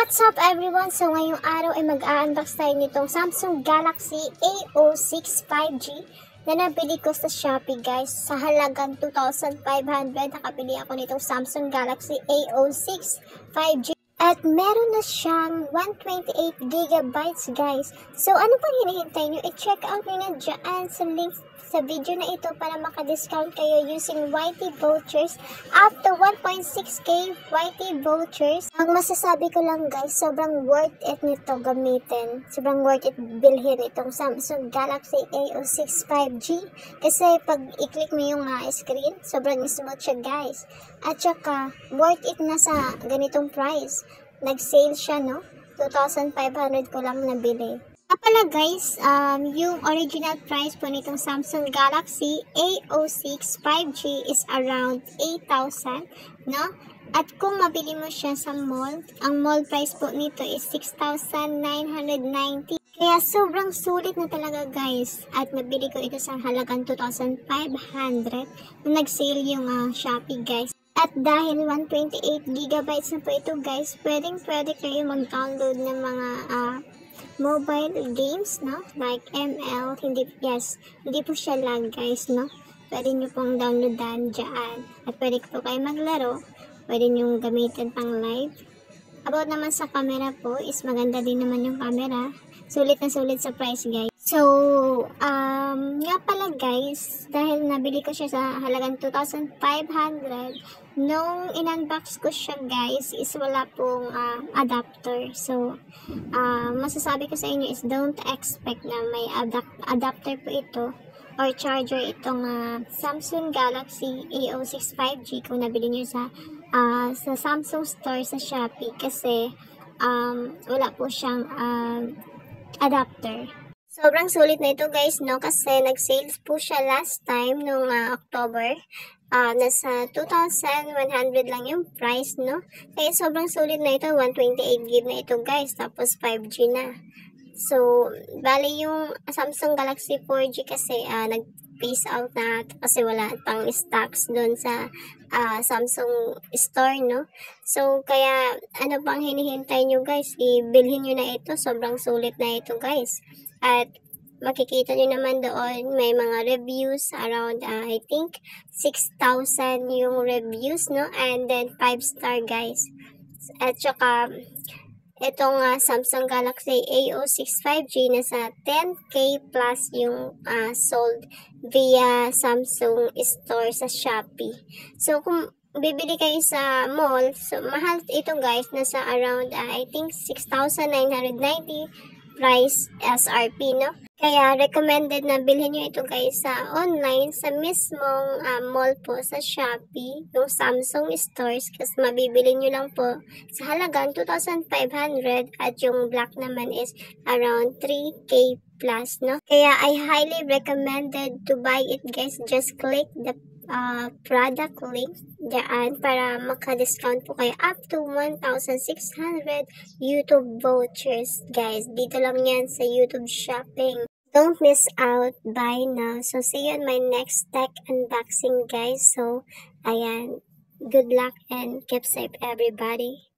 What's up everyone? So ngayong araw ay mag-a-unbox tayo nitong Samsung Galaxy A06 5G na nabili ko sa Shopee guys. Sa halagang 2,500 nakabili ako nitong Samsung Galaxy A06 5G. At meron na siyang 128GB guys. So ano pang hinihintay nyo? I-check out nyo na dyan sa link sa video na ito para maka-discount kayo using YT vouchers up to 1.6k YT vouchers. Ang masasabi ko lang guys, sobrang worth it nito gamitin. Sobrang worth it bilhin itong Samsung Galaxy A06 5G. Kasi pag i-click mo yung screen, sobrang smooth siya guys. At saka, worth it na sa ganitong price. Nag-sale siya, no? 2,500 ko lang nabili. Pala guys, yung original price po nitong Samsung Galaxy A06 5G is around 8,000, no? At kung mabili mo siya sa mall, ang mall price po nito is 6,990. Kaya sobrang sulit na talaga guys. At nabili ko ito sa halagang 2,500 na nag-sale yung Shopee guys. At dahil 128GB na po ito guys, pwede kayo mag-download ng mga mobile games, no? Like ML, hindi po siya lag guys, no? Pwede nyo pong downloadan dyan. At pwede po kayo maglaro. Pwede nyo gamitin pang live. About naman sa camera po, is maganda din naman yung camera. Sulit na sulit sa price guys. So, nga pala guys, dahil nabili ko siya sa halagang 2,500, nung in-unbox ko siya guys, is wala pong adapter. So, masasabi ko sa inyo is don't expect na may adapter po ito or charger itong Samsung Galaxy A06 5G kung nabili nyo sa Samsung Store sa Shopee kasi wala po siyang adapter. Sobrang sulit na ito guys, no? Kasi nag-sale po siya last time nung October. Nasa 2,100 lang yung price, no? Kaya sobrang sulit na ito. 128GB na ito guys. Tapos 5G na. So, bali yung Samsung Galaxy 4G kasi nag-phase out na kasi wala pang stocks doon sa Samsung Store, no? So, kaya ano pang hinihintay nyo guys? Ibilhin nyo na ito. Sobrang sulit na ito guys. At makikita nyo naman doon, may mga reviews around, I think, 6,000 yung reviews, no? And then, 5-star, guys. At saka, itong Samsung Galaxy A06 5G, nasa 10K plus yung sold via Samsung Store sa Shopee. So, kung bibili kayo sa mall, so, mahal ito, guys. Nasa around, I think, 6,990 price SRP, no? Kaya recommended na bilhin nyo ito guys sa online, sa mismong mall po sa Shopee, yung Samsung stores, kasi mabibili nyo lang po sa halagang 2,500 at yung black naman is around 3K plus, no? Kaya I highly recommended to buy it guys. Just click the product link dyan para maka-discount po kayo up to 1,600 YouTube vouchers guys. Dito lang yan sa YouTube shopping. Don't miss out, buy now. So see you on my next tech unboxing guys. So ayan, good luck and keep safe everybody.